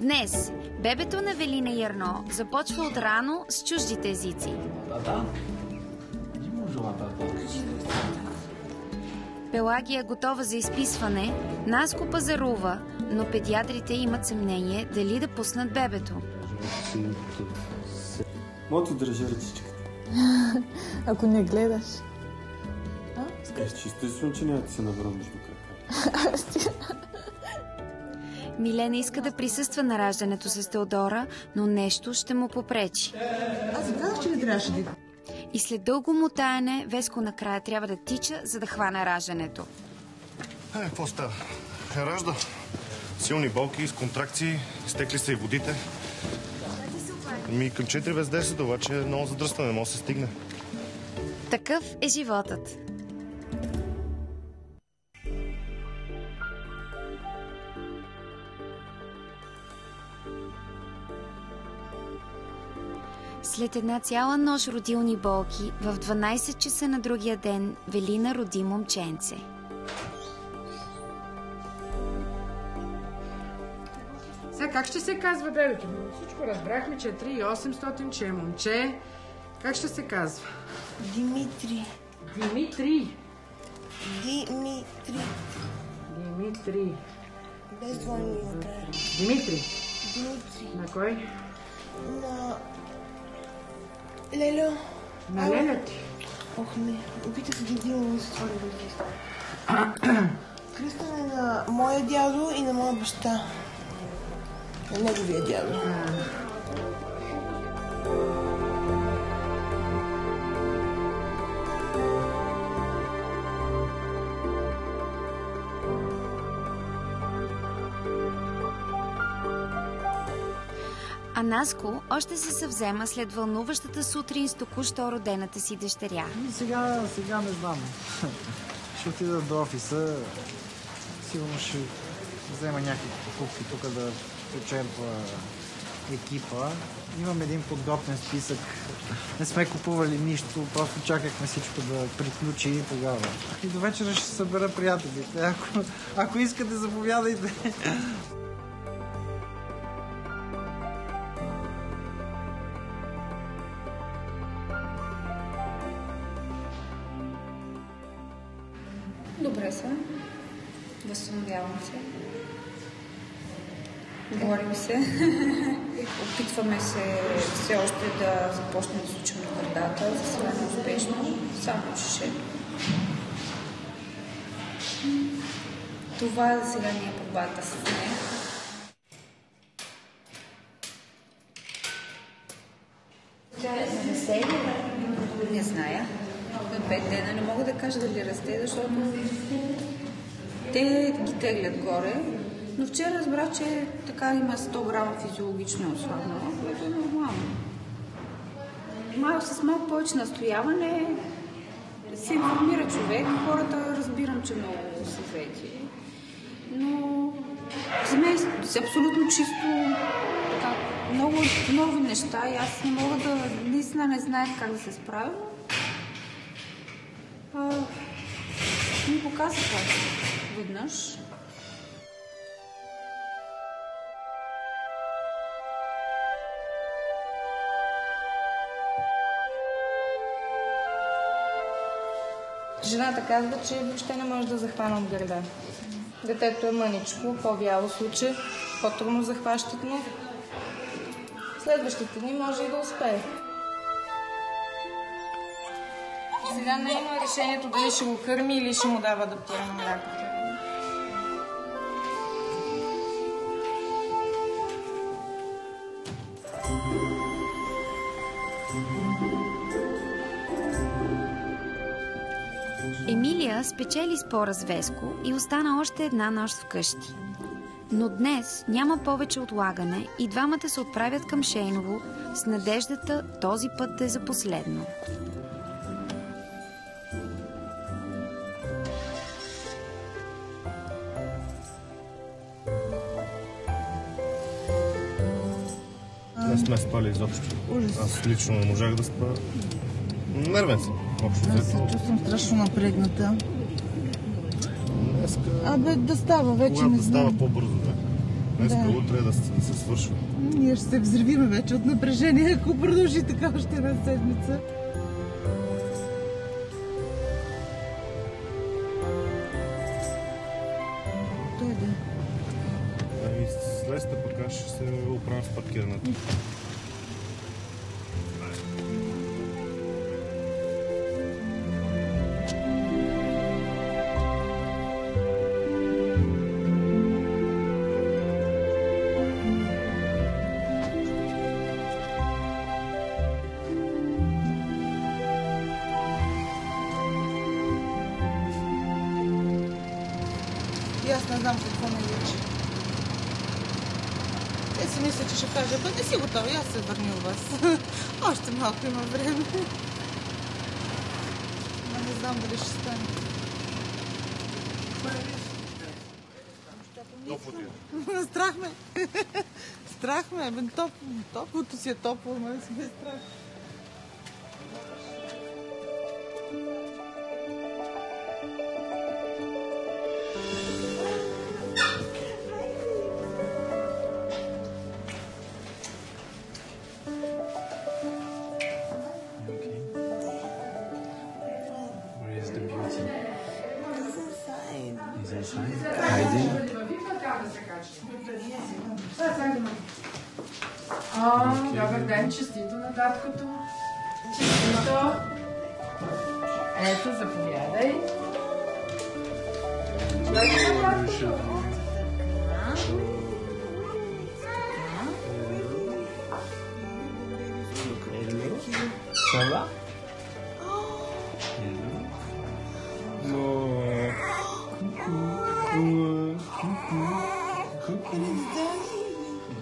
Днес бебето на Велина и Ерно започва от рано с чуждите езици. Пелагия готова за изписване, Наско пазарува, но педиатрите имат съмнение дали да пуснат бебето. Мога да държа ръчичката. Ако не гледаш. Естествено, че няма да се навра между крака. Милена иска да присъства на раждането с Теодора, но нещо ще му попречи. Аз казах, че не трябваше да... И след дълго мотаене, Веско накрая трябва да тича, за да хване раждането. Какво става? Ражда. Силни болки, с контракции, изтекли са и водите. Към 4 без 10, обаче е много задръстване, може да се стигне. Такъв е животът. След една цяла нощ родилни болки, в 12 часа на другия ден Велина роди момченце. Сега как ще се казва бебето? Всичко разбрахме, че е 3800, че е момче. Как ще се казва? Димитри. Димитри. Димитри. Димитри. Без двойно ми накрая. Димитри. Димитри. На кой? На... Лело. На Леля ти. Ох, не. Опитах да димам за това да кръстане на моя дядо и на моя баща. На неговия дядо. А Наско още се съвзема след вълнуващата сутрин с току-що родената си дъщеря. Сега не знам. Ще отида до офиса. Сигурно ще взема някакви покупки тук да почерпва екипа. Имам един подготвен списък. Не сме купували нищо, просто чакахме всичко да приключи и тогава. И до вечера ще събера приятелите. Ако искате, заповядайте. Добре съм. Възстановявам се. Борим се. Опитваме се все още да започнем да се учим на гърдата. За сега не успешно. Само шишето. Това за сега ни е борбата с нея. Не зная. На 5 дена не мога да кажа дали расте, защото те ги теглят горе. Но вчера разбрах, че така има 100 грама физиологично ослабнало, което е нормално. С малко повече настояване се информира човек. Хората разбирам, че много са заети. Но за мен е абсолютно чисто така, много нови неща и аз не мога да... Наистина не знаех как да се справя. Ми показаха веднъж. Жената казва, че въобще не може да захвана от гърда. Детето е мъничко, по-вяло случай, по-трудно захващат, следващите дни може и да успее. Сега не има решението дали ще го кърми или ще му дава адаптирано мляко. Емилия спечели спора с Веско и остана още една нощ вкъщи. Но днес няма повече отлагане и двамата се отправят към Шейново с надеждата този път да е за последно. Не сме спали изобщо. Аз лично не можах да спа. Нервен съм. Аз се чувствам страшно напрегната. Абе, да става, вече когато не знам. става по-бързо, да. Днеска утре да се свършва. Ние ще се взривиме вече от напрежение, ако продължи така още една седмица. Слезте, пък аз ще се оправям с паркирането. И аз не знам какво ми личи. Те си мисля, че ще кажа, не си готова, аз се върни у вас. Още малко има време. Но не знам дали ще стане. Страх ме. Страх ме. Топлото си е топло, но не си ме страх. Добър ден, честито на таткото. Честито. Ето, заповядай. Това?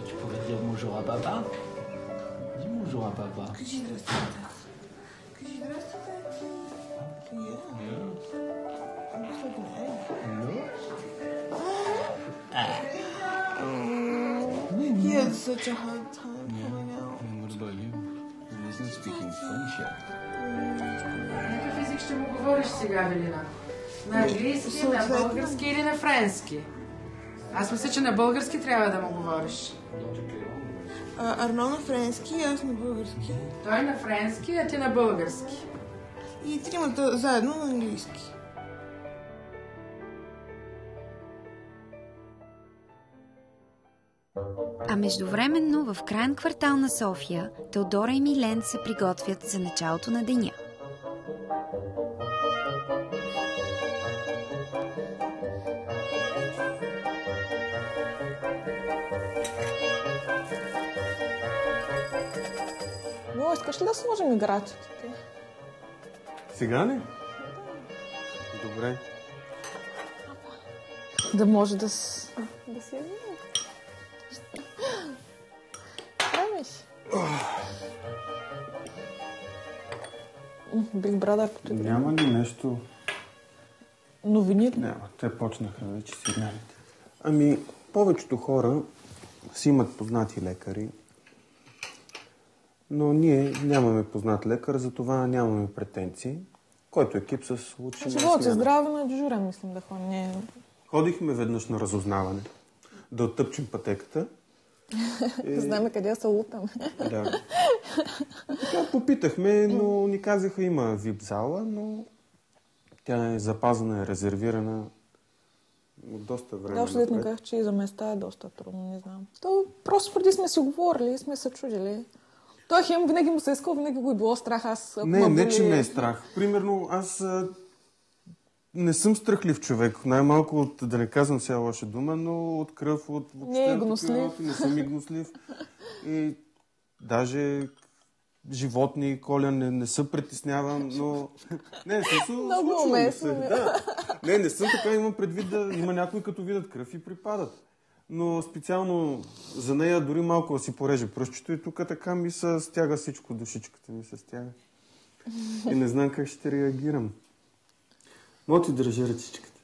Tu pourrais dire bonjour à papa. Dis bonjour à papa. Кажи здрасти, тата. Кажи здрасти, тати. He had such a hard time coming out. What about you? He isn't speaking French yet. Какъв език ще му говориш сега, Велина? На английски, на български или на френски? Аз мисля, че на български трябва да му говориш. Арно на френски, аз на български. Той на френски, а ти на български. И тримата заедно на английски. А междувременно в краен квартал на София Теодора и Милен се приготвят за началото на деня. Но искаш ли да сложим играчките? Сега ли? Добре. Да може да си видим. Правиш. Big Brother. Няма ли нещо? Новини ли? Няма. Те почнаха вече сигналите. Ами, повечето хора си имат познати лекари, но ние нямаме познат лекар, затова нямаме претенции. Който екип с учени. Живот е здраве на дежурен, мислим да ходим. Ходихме веднъж на разузнаване. Да оттъпчем пътеката. Знаем къде се лутаме. Да. Така попитахме, но ни казаха има вип зала, но тя е запазена, е резервирана от доста време. Да, още дет не казах, че и за места е доста трудно, не знам. То просто преди сме си говорили, сме се чудили. Той хем винаги му се искал, винаги го е било страх. Аз Не, че ме е страх. Примерно, аз не съм страхлив човек. Най-малко от, да не казвам сега лоша дума, но от кръв, от не е гнослив. Не съм и гнослив. И даже животни, Коля, не се притеснявам, но... Не много уместно. Да. Не съм така, имам предвид да има някои като видят кръв и припадат. Но специално за нея дори малко да си пореже пръстчето и тук така ми се стяга всичко, душичката ми се стяга. И не знам как ще реагирам. Мога ти държа ръчичката.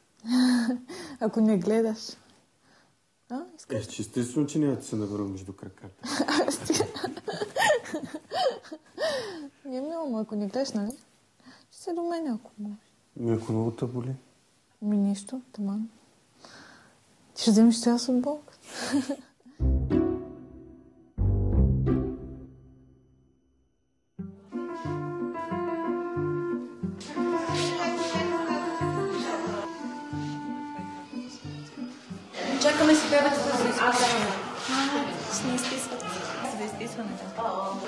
Ако не гледаш. Че естествено, че няма да се навърна между краката. Не, мило, ако не гледаш, нали? Ще се до мен, ако може. Ако много те боли? Нищо, таман. Ти ще вземеш цял от болка. си бебетата за изписване. Ще ни изписват. За изписването.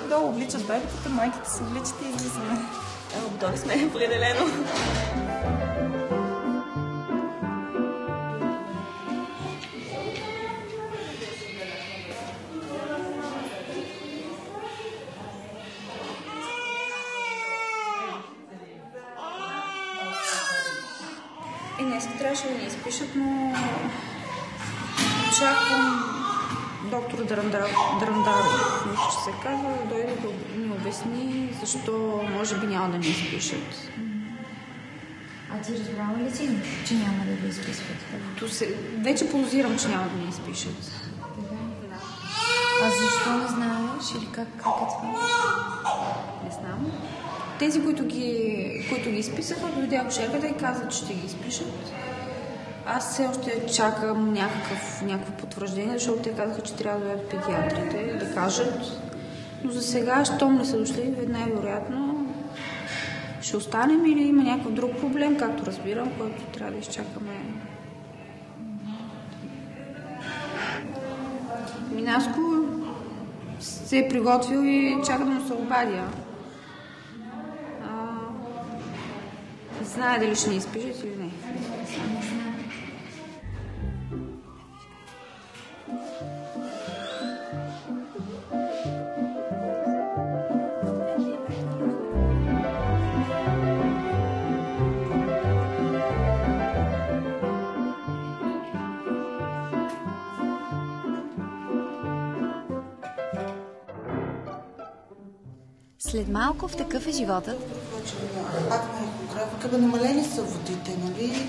Долу обличат бебетата, майките се обличат и излизаме. Готови сме, определено. И днес трябваше да ни изпишат, но очаквам доктор Драндаров, мисля, че се казва, да дойде да ни обясни защо може би няма да ни изпишат. А ти разбрала ли си, че няма да ви изписват? Вече подозирам, че няма да ни изпишат. А защо не знаеш или как е това? Не знам. Тези, които ги изписаха, дойде акушерката и каза, че ще ги изпишат. Аз все още чакам някакво потвърждение, защото те казаха, че трябва да дойдат педиатрите да кажат. Но за сега, щом не са дошли, най-вероятно ще останем или има някакъв друг проблем, както разбирам, който трябва да изчакаме. Минаско се е приготвил и чака да му се обадя. Знае дали ще ни изпишат или не. След малко в Такъв е животът. Пак графика, намалени са водите, нали?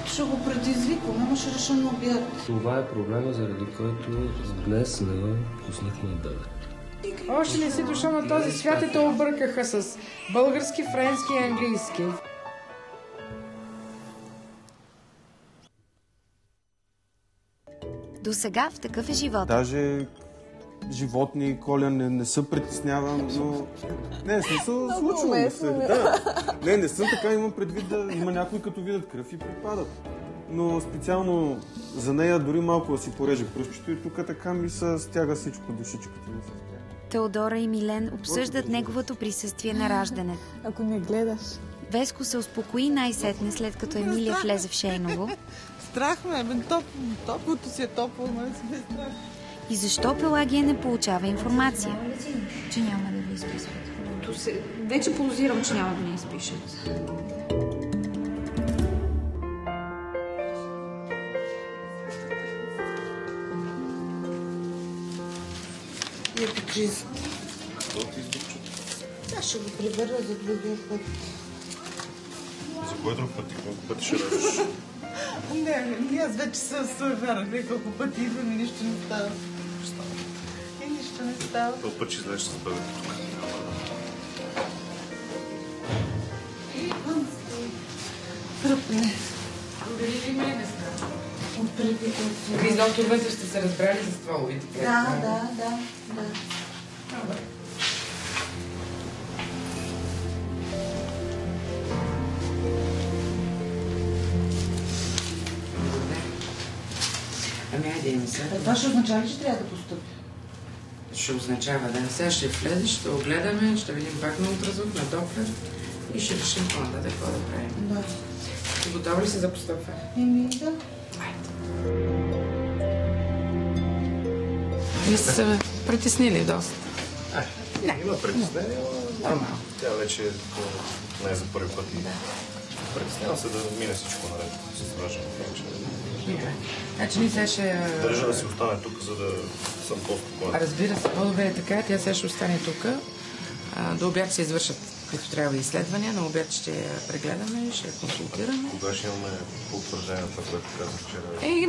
Ще го предизвикам, ама ще решим на обяд. Това е проблема, заради който днес не пуснахме бебе. Още не си дошъл на този свят и те объркаха с български, френски и английски. До сега в Такъв е животът. Даже животни, Коля, не се притеснявам, но... Не съм случвало се. Да. Не съм така, имам предвид да има някои, като видят кръв и припадат. Но специално за нея дори малко да си пореже пръстчето и тук така ми се стяга всичко, душичката ми се стяга. Теодора и Милен обсъждат неговото присъствие на раждане. Ако не гледаш. Веско се успокои най-сетне, след като Емилия влезе в Шейново. Страх ме, топлото си е топло, но си е страх. И защо Пелагия не получава информация? Че няма да ви изписват. Вече подозирам, че няма да ни изпишат. И епикризата. Сега ще го прибера за другия път. За кой друг път? Колко пъти ще радиш? Не, аз вече съм суеверна. Колко пъти идвам и нищо не става. И нищо не става. Колко път ще излезеш с бебето тук? Тръпне. Дали ли мене става? Вие доктор вътре сте се разбрали за стволовите клетки? Да. Добре. Ами айде им се. Това ще означава ли, че трябва да постъпи? Ще означава, да. Сега ще влезеш, ще огледаме, ще видим пак на ултразвук, на доплер и ще решим по-нататък какво да правим. Да. Ти готова ли си за постъпване? Да. Вие сте се притеснили доста. Има притеснение, но нормално. Тя вече не е за първи път. Притеснявам се да мине всичко наред. С важно. Значи ние сега ще... Държа да си остане тук, за да съм по-спокоен. Разбира се, по-добре е така. Тя сега ще остане тук. До обяд се извършат като трябва изследвания. На обяд ще я прегледаме, ще я консултираме. Кога ще имаме потвърждение на това, което казах вчера? И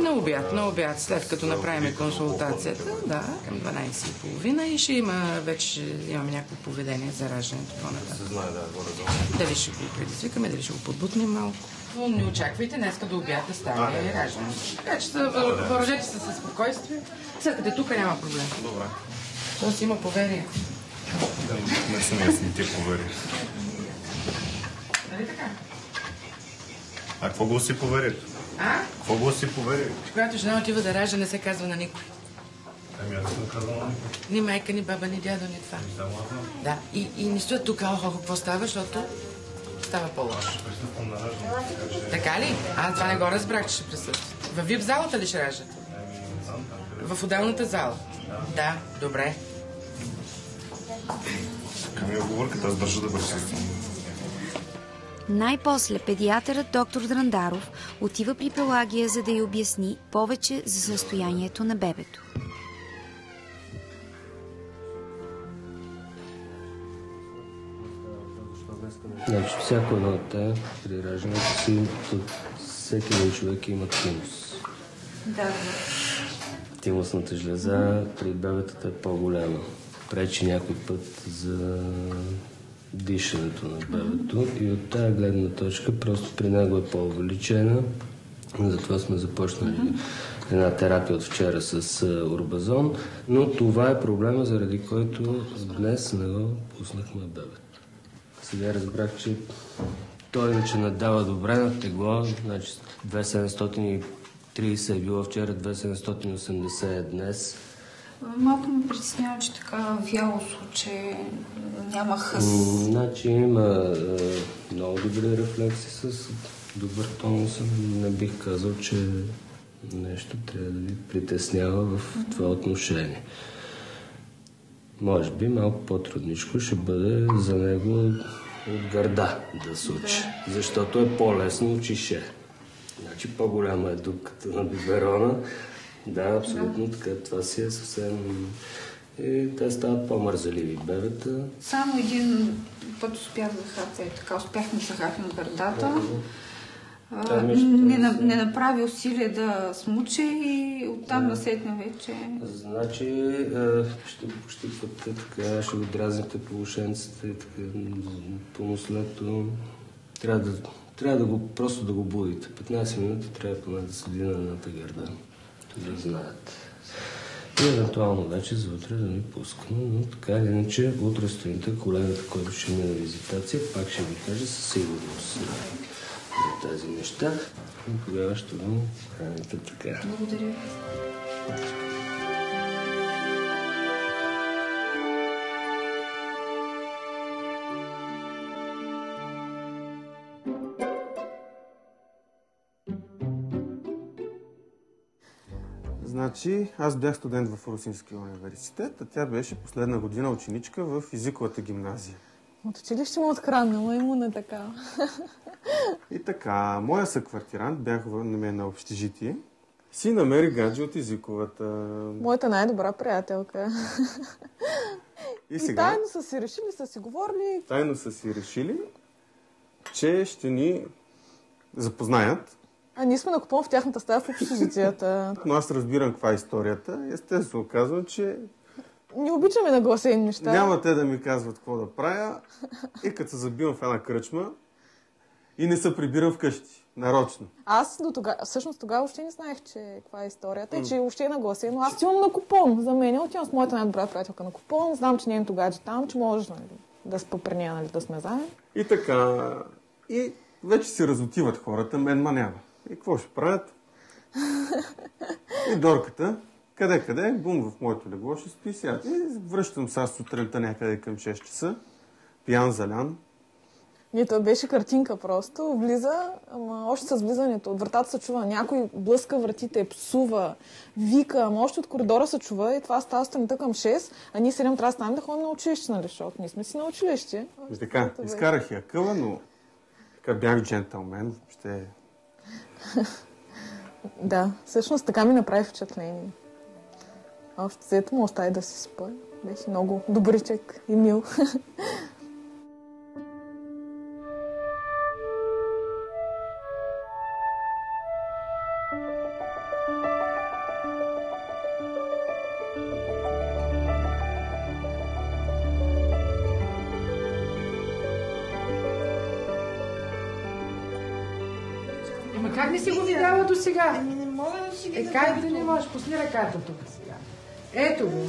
на обяд, след като направим консултацията, да, към 12:30 и ще има, вече имаме някакво поведение за раждането по-нататък. Се знае, да, горе-долу. Дали ще го предизвикаме, дали ще го подбутнем малко. Но не очаквайте днеска до обяд да стане раждането. Така че въоръжете се със спокойствие. След като тук няма проблем. Добре. То си има поверие. Не съм ясни тия поверия. Нали така? А какво гласи поверието? Какво го си повери? Когато жена отива да ражда, не се казва на никой. Ами аз съм казал на никой. Ни майка, ни баба, ни дядо, ни това. Да, и не стоят тук, какво става, защото става по-лошо. Присъствам на раждане. Така ли? Това не го разбрах, че ще присъства. Във VIP залата ли ще раждате? В отделната зала? Да, добре. Ами оговорката, аз държа да присъствам. Най-после педиатърът доктор Драндаров отива при Пелагия, за да й обясни повече за състоянието на бебето. Значи, всяко едно дете при раждането си, всеки един човек има тимус. Да. Тимусната жлеза при бебетата е по-голяма. Пречи някой път за дишането на бебето и от тази гледна точка просто при него е по-увеличена. Затова сме започнали една терапия от вчера с Орбазон, но това е проблема, заради който днес не го пуснахме бебето. Сега разбрах, че той иначе надава добре на тегло, значи 2730 е било вчера, 2780 е днес. Малко ме притеснява, че така вяло случай, няма хъс. Значи има много добри рефлекси с добър тонус. Не бих казал, че нещо трябва да ви притеснява в това отношение. Може би малко по-трудничко ще бъде за него от гърда да се учи, защото е по-лесно от шише. Значи по-голяма е дупката на биберона. Да, абсолютно така. Това си е съвсем... И те стават по-мързаливи бебета. Само един път успях да хапя, така успяхме да хапим гърдата. Не направи усилие да смуче и оттам насетне вече. Значи ще го пощипвате така, ще го дразните по ушенцата и така по нослето. Трябва да го просто да го будите. 15 минути трябва поне да седи на едната гърда. Да знаят. И евентуално вече за утре да ми пускаме, но така или иначе утре сутринта колегата, който ще мине на визитация, пак ще ви каже със сигурност за тези неща. И тогава ще го храните така. Благодаря. Значи, аз бях студент в Русинския университет, а тя беше последна година ученичка в езиковата гимназия. От училище му откраднала, имуна така. И така, моя съквартирант, бях на общежитие, си намери гадже от езиковата... Моята най-добра приятелка. И сега... Тайно са си решили, са си говорили... Тайно са си решили, че ще ни запознаят. А ние сме накупон в тяхната стая в общежитията. Но аз разбирам каква е историята. Естествено казвам, че... Не обичаме нагласени неща. Няма те да ми казват какво да правя. И като се забивам в една кръчма и не се прибирам вкъщи. Нарочно. Аз всъщност тогава още не знаех, че каква е историята и че още е нагласено. Аз имам на купон. За мен отивам с моята най-добра приятелка на купон. Знам, че нейното гадже там, че можеш да спа при нея, да сме заедно. И така. И вече си разотиват хората, мен няма. И какво ще правят? И Дорката, къде, бум, в моето легло ще спи сега. И връщам сега сутринта някъде към 6 часа, пиян залян. Не, той беше картинка просто. Влиза, ама още с влизането. От вратата се чува. Някой блъска вратите, псува, вика, ама още от коридора се чува и това става сутринта към 6, а ние 7 трябва да станем да ходим на училище, нали, защото ние сме си на училище. И така, изкарах я къла, но така бях джентълмен, въобще... Да, всъщност така ми направи впечатление. Общо взето му остави да си спа. Беше много добричък и мил. Как не си го видяла до сега? Не мога да си видя. Как да не можеш? Пусни ръката тук сега. Ето го.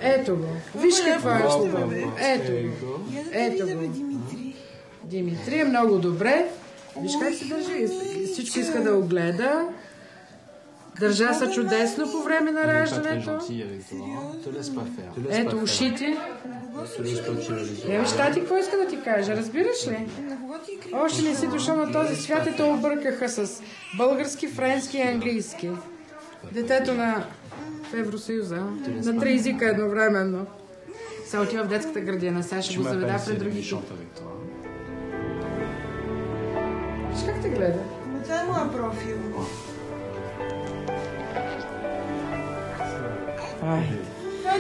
Ето го. Виж какво е хубаво. Ето го. Ето го. Димитри е много добре. Виж как се държи. Всичко иска да огледа. Държа се чудесно по време на раждането. Ето ушите. Виж, тати, какво иска да ти каже? Разбираш ли? Още не си дошъл на този свят и те объркаха с български, френски и английски. Детето в Евросъюза. На 3 езика едновременно. Сега отива в детската градина. Сега ще го заведа пред другите. Виж как те гледа? Това е моя профил. Ай,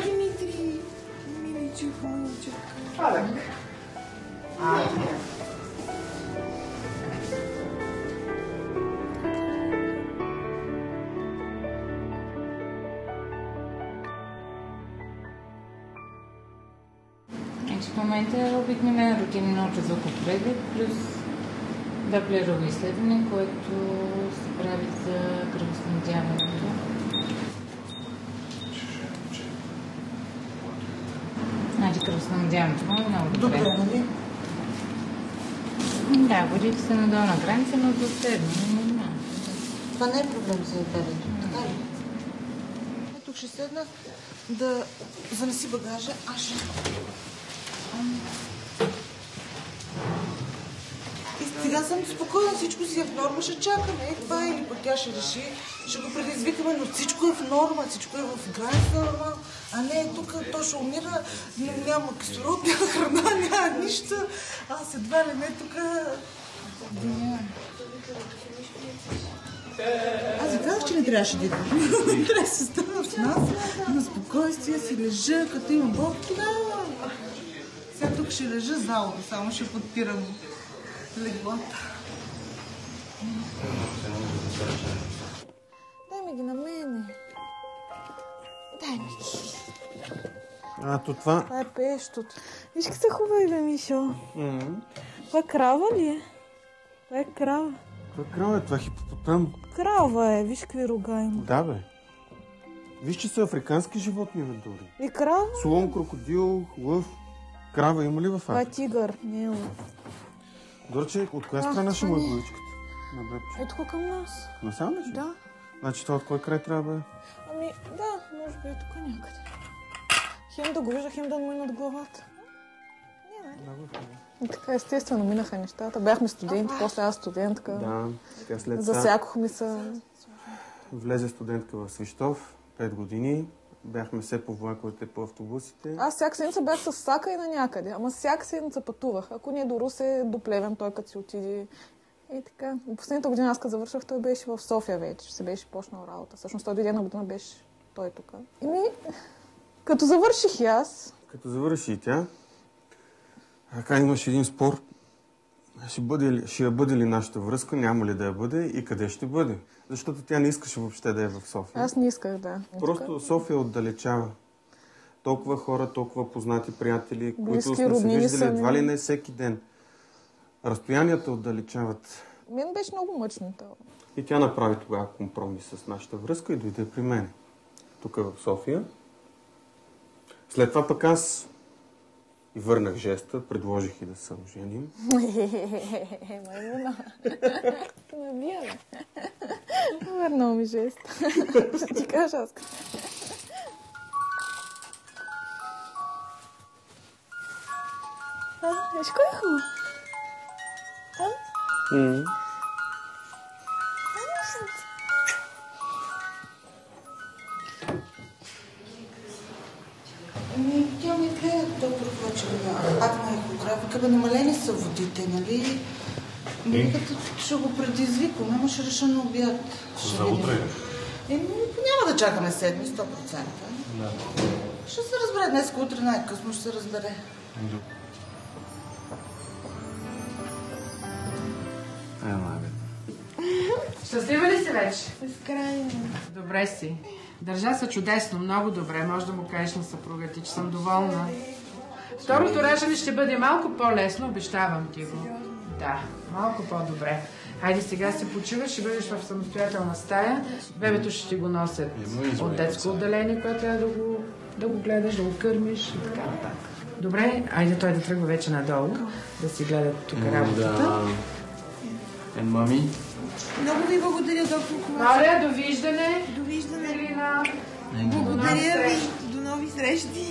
Димитри! Миличък, миличък. Падък. В момента е обикновен рутинен ултразвуков преглед плюс доплерово изследване, което се прави за кръвоснабдяването. Значи кръвоснабдяването му е много добре. Добре, нали? Да, водите са на долна граница, но до средно. Това не е проблем за бебето, така ли? Тук ще седна да занеси багажа. Аз ще... И сега съм спокойна, всичко си е в норма, ще чакаме. Това или пък тя ще реши, ще го предизвикаме, но всичко е в норма, всичко е в граница норма. А не, тук то ще умира, няма кислород, няма храна, няма нищо. Аз едва ли не тук... Аз ви казах, че не трябваше да идвам. Трябва да се стана с нас, на спокойствие, си лежа, като има болка, тогава. Сега тук ще лежа залата, само ще подпирам леглата. Дай ми ги на мене. Дай ми ги. Това... Това е пещото. Виж как се хубави, бе, Мишо. Това крава ли е? Това е крава. Това крава е, това хипопотам. Крава е, виж какви рога има. Да, бе. Виж, че са африкански животни, бе, дори. И крава? Слон, крокодил, лъв. Крава има ли в Африка? Това е тигър, не е лъв. Дорче, от коя страна ще му е главичката? Е тук към нас. Насам ли? Да. Значи това от кой край трябва, бе? Ами, да, може би е тук някъде. Хем да го вижда, хем да му е над главата. И така естествено минаха нещата. Бяхме студенти, после аз студентка. Да, така след това. Засякохме се. Влезе студентка в Свищов, 5 години. Бяхме все по влаковете, по автобусите. Аз всяка седмица бях с Сака и на някъде. Ама всяка седмица пътувах. Ако не до Русе, до Плевен, той като си отиде. И така. Последната година аз като завършвах, той беше в София вече. Се беше почнал работа. Всъщност той дойде една година, беше той тук. Като завърших и аз. Като завърши и тя. Така имаше един спор. Ще я бъде ли нашата връзка, няма ли да я бъде и къде ще бъде? Защото тя не искаше въобще да е в София. Аз не исках, да. Просто София отдалечава. Толкова хора, толкова познати приятели, близки, които сме се виждали едва ли не не всеки ден. Разстоянията отдалечават. Мен беше много мъчно това. И тя направи тогава компромис с нашата връзка и дойде при мен. Тук в София. След това пък аз и върнах жеста, предложих и да се оженим. Маймуна. Набия, бе. Върнал ми жест. Ще ти кажа аз. Виж кой е хубаво? Тя ми гледа, доктор Вълчев, акна ехографика, бе намалени са водите, нали? Като ще го предизвикваме, ама ще реша на обяд. За утре? Няма да чакаме седми, 100%. Да. Ще се разбере днес, утре най-късно ще се разбере. Щастлива ли си вече? Безкрайно. Добре си. Държа се чудесно, много добре. Може да му кажеш на съпруга ти, че съм доволна. Второто раждане ще бъде малко по-лесно, обещавам ти го. Да, малко по-добре. Хайде сега се почиваш, ще бъдеш в самостоятелна стая. Бебето ще ти го носят от детско отделение, което трябва да го гледаш, да го кърмиш и така нататък. Добре, айде той да тръгва вече надолу, да си гледа тук работата. And mommy? Много ви благодаря, доктор Ковачев. Маля, довиждане. Довиждане. Елина. Благодаря ви. До нови срещи.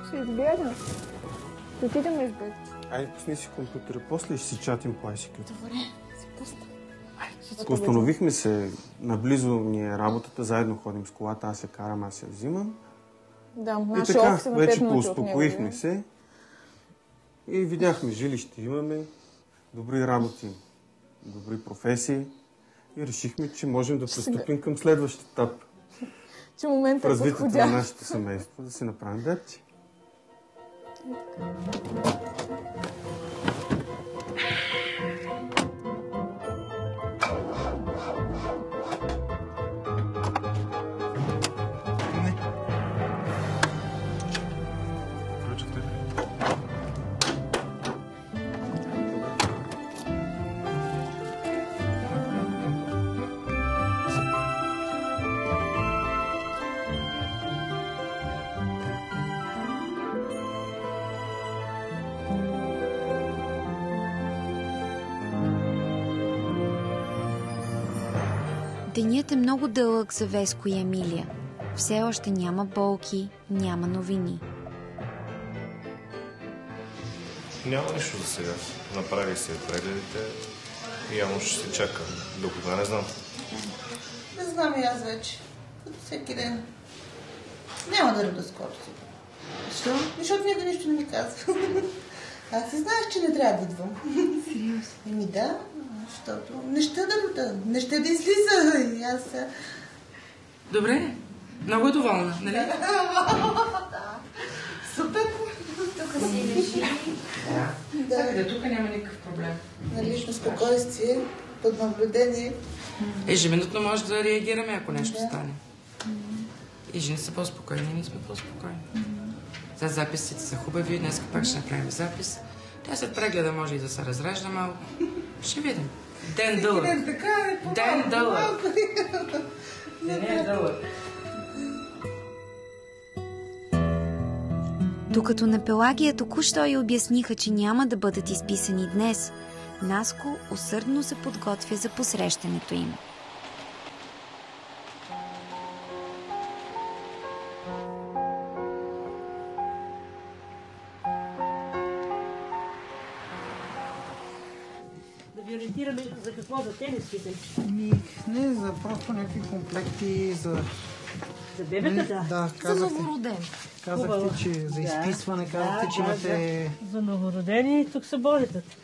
Ще изгледам. Ще отидем избед. Айде, пусни си компютъра, после ще си чатим по ICQ. Добре, си пусна. Установихме се, наблизо ни е работата, заедно ходим с колата, аз я карам, аз я взимам. Да, И нашия така, офис е на 5 вече минути от поуспокоихме него. се и видяхме, жилище имаме, добри работи, добри професии и решихме, че можем да пристъпим към следващия етап Че моментът в е развитието на подходящ. нашето семейство, да си направим детче. Денят е много дълъг за Веско и Емилия. Все още няма болки, няма новини. Няма нищо за сега. Направих се прегледите и явно ще се чакам. До кога не знам. Не знам и аз вече. Като всеки ден. Няма да рода скоро си. Защо? Защото някой нищо не ми казва. Аз си знаех, че не трябва да идвам. Сериозно? Еми да, защото не ще да рода, не ще да излиза. И аз... Добре, много е доволна, нали? Да. Супер. Тук си лежи. Да, тук няма никакъв проблем. На лично спокойствие, под наблюдение. Ежеминутно може да реагираме, ако нещо стане. И жени са по-спокойни, ние сме по-спокойни. За записите са хубави, днес пак ще направим запис. Тя след прегледа може и да се разрежда малко. Ще видим. Ден дълъг. Ден дълъг. Ден е дълъг. Докато на Пелагия току-що й обясниха, че няма да бъдат изписани днес, Наско усърдно се подготвя за посрещането им. Да ви ориентираме за какво? За тениските? Не, за просто някакви комплекти за... За бебета, Да, казахте, че за изписване, казахте, че имате... За новородени тук са болетата.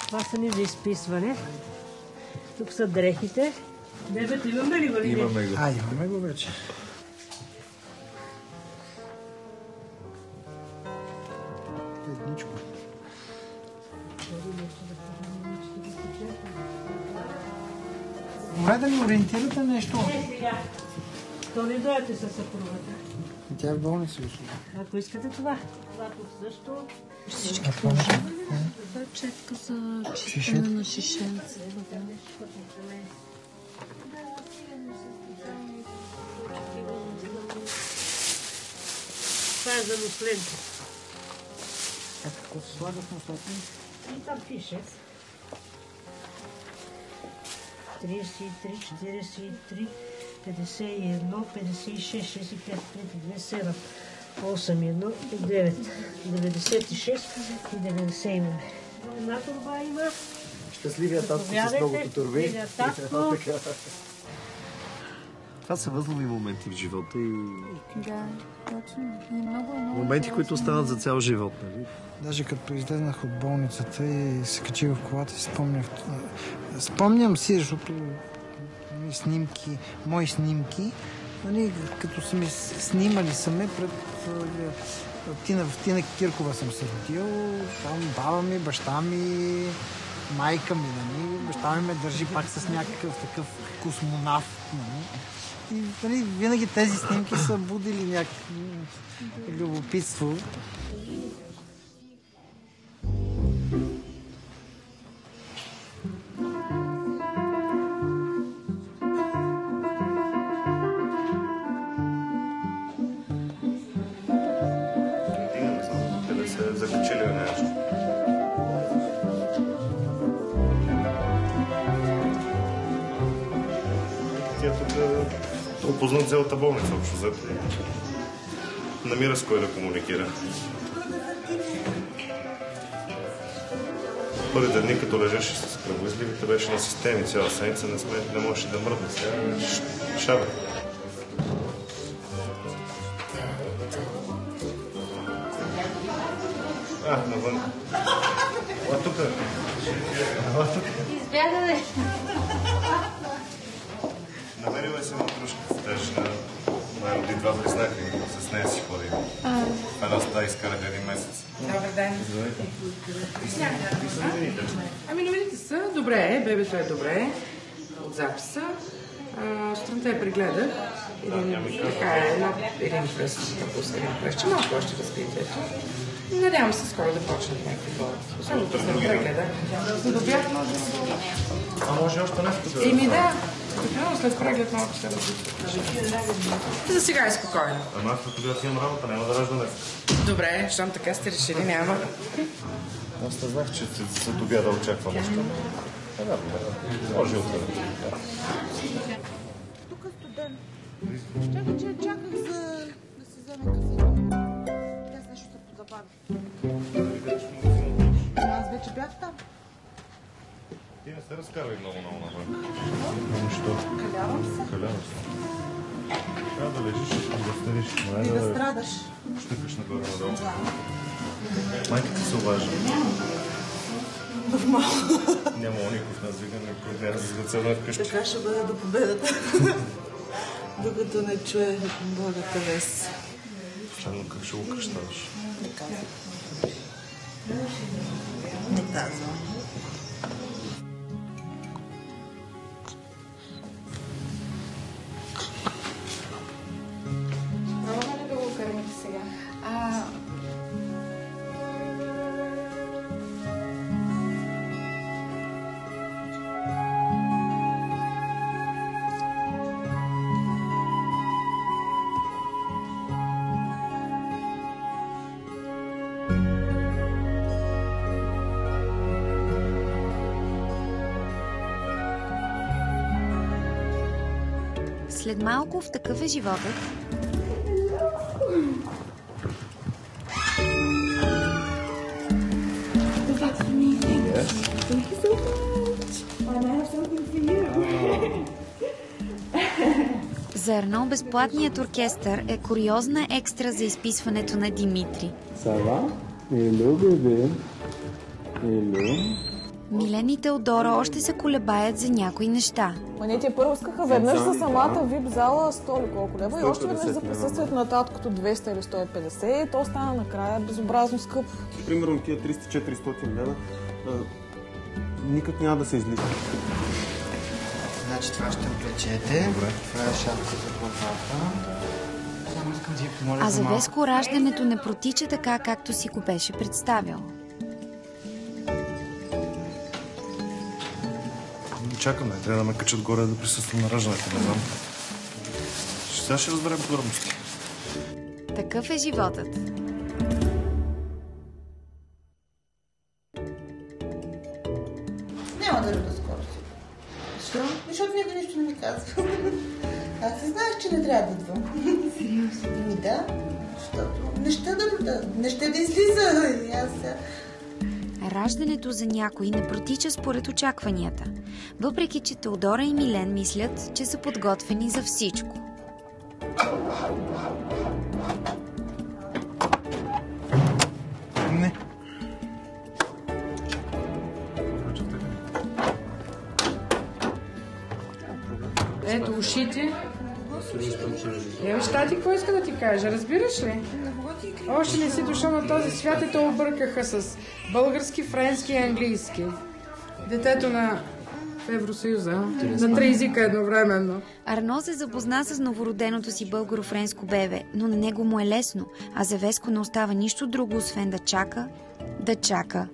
Това са ни за изписване. Тук са дрехите. Бебето имаме ли го? Имаме го. Имаме го вече. Едничко. Добре да ми ориентирате нещо. Сега. То не дойдете със съпругата. Тя е в болница. Ако искате това. Това тук също. Всички положения. Това е четка за чистене на шишенце. Това е за нослента. Какво се слага в нослета? И там пише. 33, 43, 51, 56, 65, 5, 2, 7, 8, 1, 9, 96 и 90 имаме. Една турба има. Щастливия татко с многото турби. Татко. Това са възлови моменти в живота и Да, точно. И много. моменти, които остават за цял живот. Нали? Даже като излезнах от болницата и се качих в колата, си спомнях. Спомням си, защото мои снимки, нали, като са ми снимали саме пред Тина Киркова съм се родил, там баба ми, баща ми, майка ми, нали, баща ми ме държи пак с някакъв такъв космонавт, нали. И нали, винаги тези снимки са будили някакво любопитство. запознат цялата болница, общо взето. Намира с кой да комуникира. Първите дни, като лежеше с кръвоизливите, беше на системи цяла седмица, не можеше да мръдне. Сега шабе. Навън. Ела тук. Избяга, бе. Намерила си матрушка в тежна. Най-роди два близнака и с нея си ходи. В една стая изкарах един месец. Добър ден. Ами новините са добре, бебето е добре от записа. Сутринта я прегледах. Един пръст напуска, един пръст, че малко още възпитието. Надявам се скоро да почнат някакви болести. Особено след прегледа. За да обяд може да се... А може още нещо да... Еми да. След преглед малко ще разбира. За сега е спокойно. Ама аз като имам работа, няма да ражда днес. Добре, щом така сте решили, няма. Аз не знах, че след обяда очаквам още. Може утре. Тук е студент. Чакай, че чаках да си вземе кафе. Тя с нещо се позабави. Аз вече бях там. Ти не се разкарвай много навън. Защо? Калявам се. Калявам се. Трябва да лежиш и да станеш. И да страдаш. Щъкаш нагоре-надолу. Майката се обажда. Нормално. Няма никакъв нас викане, който няма за деца на вкъщи. Така ще бъде до победата. Докато не чуе благата вест. Последно как ще го кръщаваш? Не казвам. Не казвам. Трябва ли да го кърмите сега? След малко в Такъв е животът. За Арно безплатният оркестър е куриозна екстра за изписването на Димитри. Сава? Ело, бебе. Ело. Милен и Теодора още се колебаят за някои неща. Те първо искаха веднъж за самата вип зала 100 или колко лева и още веднъж за присъствието на таткото 200 или 150 и то стана накрая безобразно скъпо. Примерно тия 300-400 лева никак няма да се излиза. Значи това ще облечете. Добре. Това е шапка за главата. Само искам да ви помоля А за Веско раждането не протича така, както си го беше представил. Чакаме, трябва да ме качат горе да присъствам на раждането, не знам. Сега ще разберем подробности. Такъв е животът. Няма да рода скоро си. Защо? Защото никой нищо не ми казва. Аз си знаех, че не трябва да идвам. Сериозно? Ами да, защото не ще да рода, не ще да излиза. И аз сега... Раждането за някои не протича според очакванията, въпреки че Теодора и Милен мислят, че са подготвени за всичко. Не. Ето ушите. Щати, какво иска да ти кажа? Разбираш ли? Още не си дошъл на този свят и те объркаха с български, френски и английски. Детето на Евросъюза. На 3 езика едновременно. Арно се запозна с новороденото си българо-френско бебе, но на него му е лесно, а за Веско не остава нищо друго, освен да чака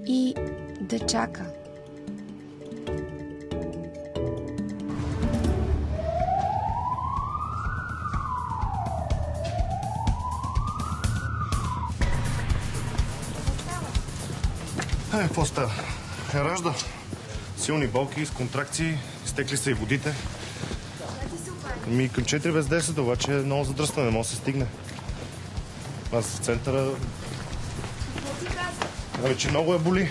и да чака. Какво става? Ражда. Силни болки, с контракции, изтекли са и водите. Към 4 без 10, обаче е много задръстване, не може да се стигне. Аз в центъра... Че много е боли.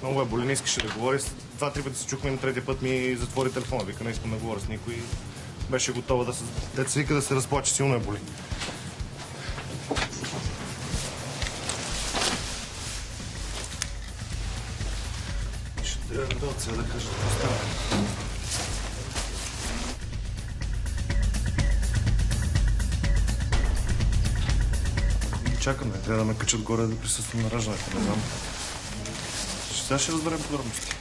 Много е боли, не искаше да говори. 2-3 пъти се чухме и на третия път ми затвори телефона. Вика, не искам да говоря с никой. Беше готова да се... Деца вика да се разплаче, силно е боли. Ще трябва да дойдат сега да кажа какво става. Чакаме, трябва да ме качат горе да присъствам на раждането, не знам. Сега ще разберем подробности.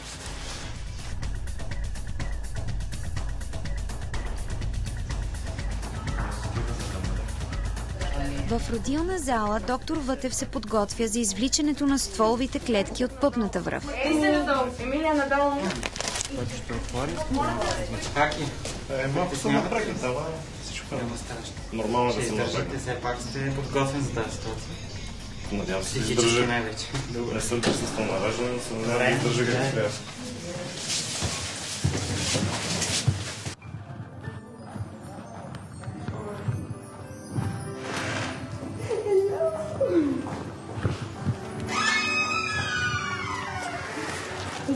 В родилна зала доктор Вътев се подготвя за извличането на стволовите клетки от пъпната връв. Ей се надолу! Емилия, надолу! Който ще отвори? Как е? Малко съм напрегнат, ама всичко е нормално да съм напрегнат. Все пак сте подготвен за тази ситуация. Надявам се да Психически издържа. най-вече. Не съм присъствал на раждане, но се надявам да издържа както трябва.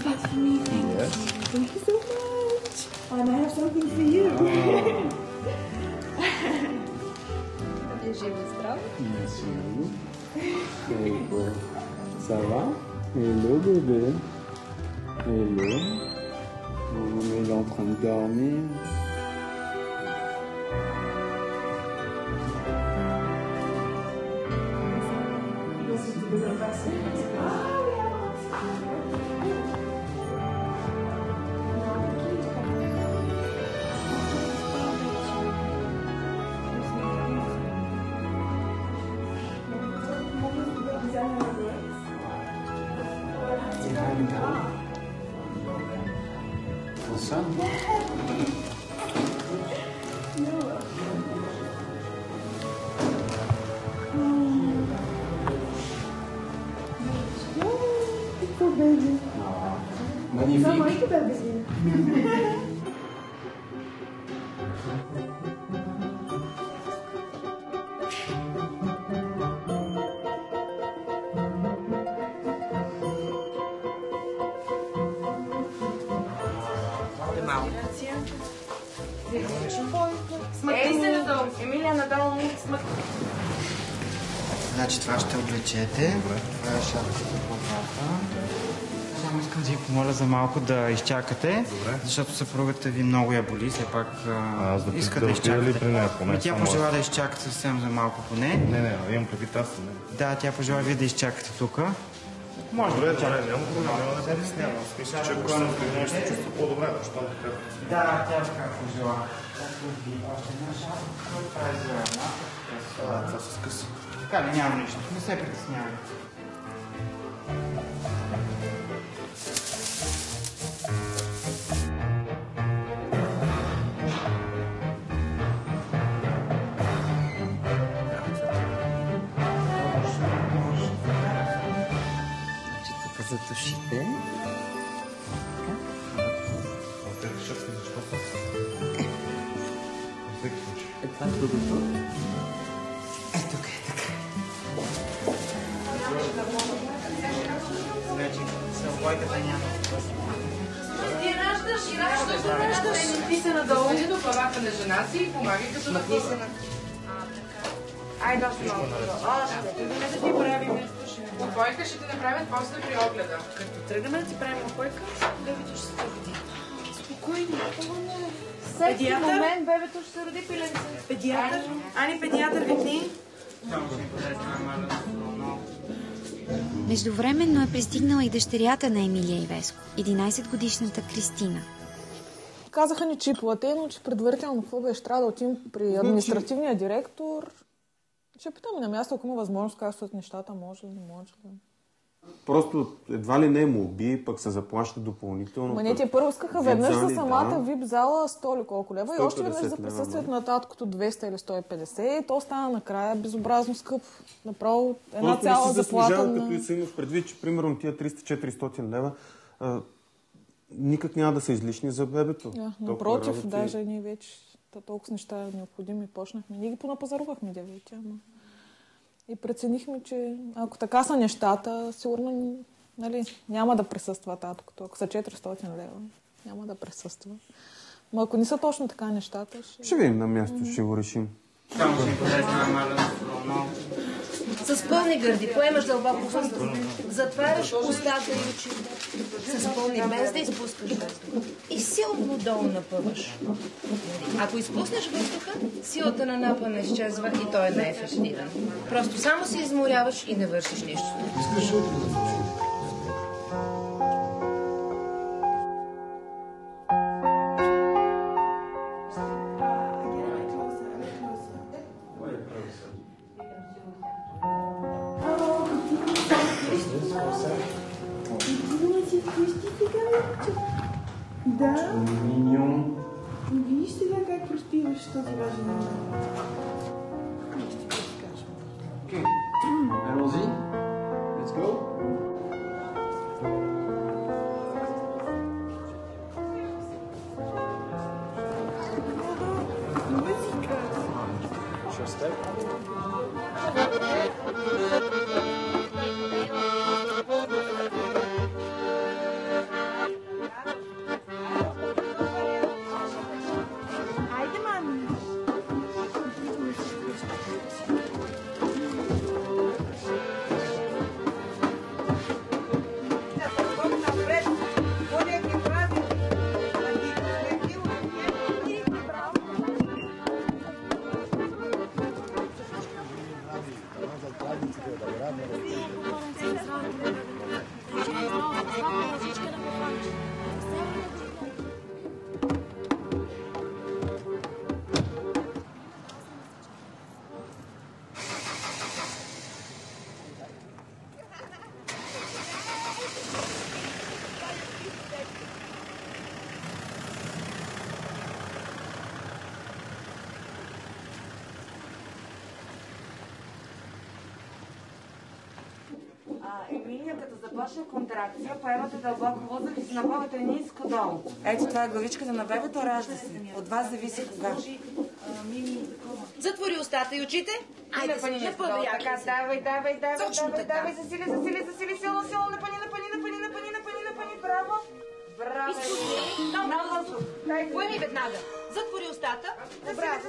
That's for me, thank you. Thank you so much. And I have something for you. Живо здраво. Hello. Ça va? Hello bébé. Hello. Il est en train de dormir. Ей се надолу! Емилия, надолу! Значи това ще облечете. Това е шапката по главата. Само искам да ви помоля за малко да изчакате, защото съпругата ви много я боли, все пак иска да изчакате. Тя пожела да изчакате съвсем за малко поне. Не, имам предвид аз. Да, тя пожела вие да изчакате тук. Може да изчакате. Няма проблем, няма да се притеснявам. Аз мисля, че ако ще се притесня, ще чувства по-добре, защото така. Да, тя така пожела. Още една шапка, какво прави за една? Това се скъса. Така ли, няма нищо. Не се притеснявай. Затушите. Това е другото. Тук е така. Значи, съвойката няма. Ти раждаш. Ти се надолу. Ходи до главата на жена си и помагай като на писана. Айде, още малко. Още. Да ти правим опойка, ще ти направят после при огледа. Като тръгнем да ти правим опойка, бебето ще се роди. Спокойно. Всеки момент бебето ще се роди пиленце. Педиатър? Ани, педиатър, викни. Междувременно е пристигнала и дъщерята на Емилия и Веско, 11-годишната Кристина. Казаха ни чиповете, но че предварително какво беше, трябва да отидем при административния директор. Ще питаме на място, ако има възможност, как стоят нещата, може ли, не може ли. Просто едва ли не молби, пък се заплаща допълнително. Ма не, те първо искаха веднъж за самата вип зала 100 или колко лева и още веднъж за присъствието на таткото 200 или 150 и то стана накрая безобразно скъп. Направо една цяла заплата на... Като и се имаш предвид, че примерно тия 300-400 лева никак няма да са излишни за бебето. Напротив, даже ние вече толкова неща необходими почнахме. Ние ги понапазарувахме девойки, ама. И преценихме, че ако така са нещата, сигурно нали, няма да присъства татото. Ако са 400 лева, няма да присъства. Но ако не са точно така нещата, ще видим на място, ще го решим. Само ще подеш нормално. С пълни гърди, поемаш дълбоко въздух. Затваряш устата и очите. С пълни, без да изпускаш въздух. И силно долу напъваш. Ако изпуснеш въздуха, силата на напъна изчезва и той е неефективен. Просто само се изморяваш и не вършиш нищо. Да. Виж сега как проспиваш този важен момент. Ще ти разкажа. Окей. Allons-y. Let's go. Музика. Шесте. Емилия, като започне контракция, поемате дълбоко въздух и се напъвате ниско долу. Ето това е главичката на бебето, ражда се. От вас зависи кога. Затвори устата и очите. Айде се напъвай. Така, давай, засили, силно, напъни, браво. Браво. Много въздух. Поеми веднага. Затвори устата. Браво.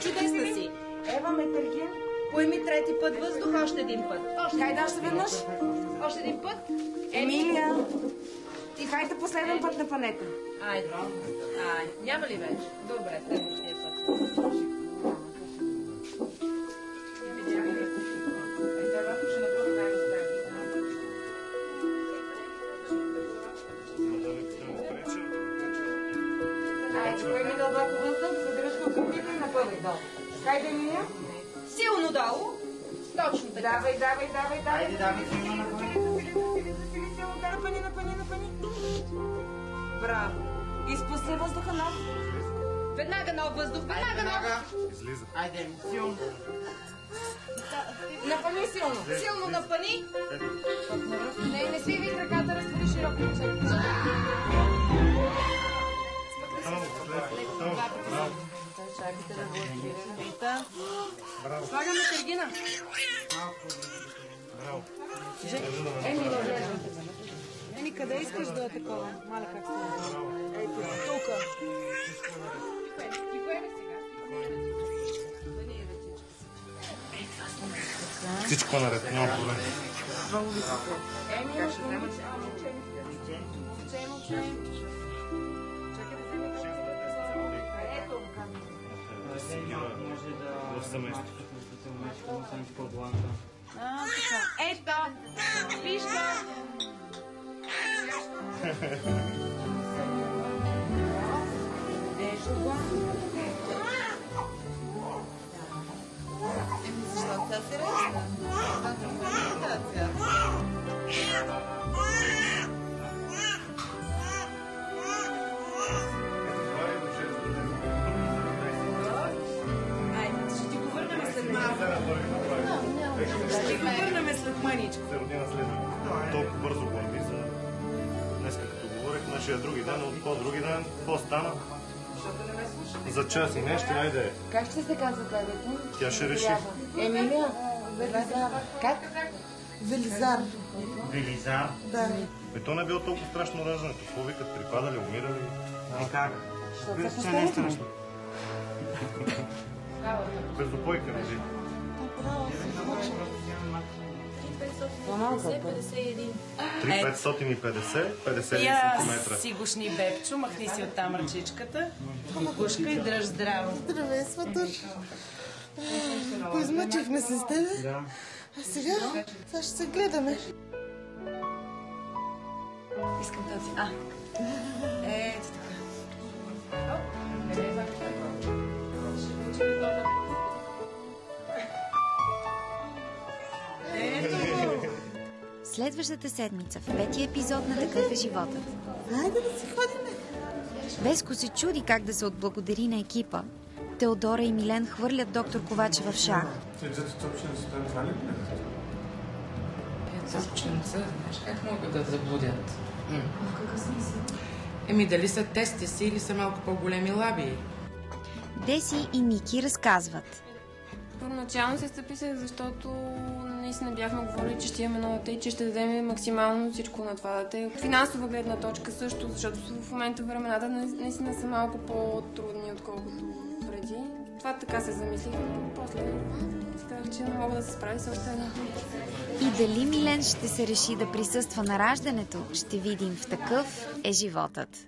Чудесна си. Ева Метергин. Поеми трети път въздух, още един път. Хайде още веднъж. Още един път. Емилия. И хайде последен път на панета. Айде. Няма ли вече? Добре, следващия път. Айде, поеми дълбоко въздух, събираш кукурките и напъвай долу. Хайде, Емилия. Силно долу. Точно така. Давай. Айде, силно напъни. Напъни. Браво. Изпусти въздуха нов. Веднага нов въздух. Излиза. Айде, силно. Напъни силно. Силно напъни. Не свивай краката, разтвори широко лицето. Чакайте да блокираме. Слагаме Тергина. Браво. Еми, къде искаш да е такова? Маля, как става? Ето, тук. Всичко наред, няма проблем. Как ще вземат? В семейство. Ето! Виж го! Ето го! Защо тя се режда? Ще ти го върнем след малко. Ще го върнем след мъничко. Се роди наследник. Толкова бързо върви за днеска, като говорих, нашия други ден, от по-други ден, какво стана? Защото не ме слуша. За час и нещо, айде. Как ще се казва бебето? Тя ще реши. Емилия? Велизар. Как? Велизар. Велизар? Да. То не е било толкова страшно раждането. Какво викат? Припадали, умирали? Как? Че не е страшно. Безопойка, нали? По-малко. 3550, 50 Я сантиметра. си гушни бебчо, махни си оттам ръчичката, пушка и дръж здраво. Здравей, сватър. Поизмъчихме се с тебе. Да. А сега ще се гледаме. Искам тази. Ето така. Следващата седмица, в 5-ти епизод на Такъв е животът. Хайде да си ходиме. Веско се чуди как да се отблагодари на екипа. Теодора и Милен хвърлят доктор Ковачева в шах. Кученца, знаеш как могат да заблудят? В какъв смисъл? Дали са тести си или са малко по-големи лаби? Деси и Ники разказват. Първоначално се стъписах, защото наистина бяхме говорили, че ще имаме едно дете и че ще дадем максимално всичко на това дете. От финансова гледна точка също, защото в момента времената наистина са малко по-трудни, отколкото преди. Това така се замислих, но после си казах, че не мога да се справи с още едно. И дали Милен ще се реши да присъства на раждането, ще видим в Такъв е животът.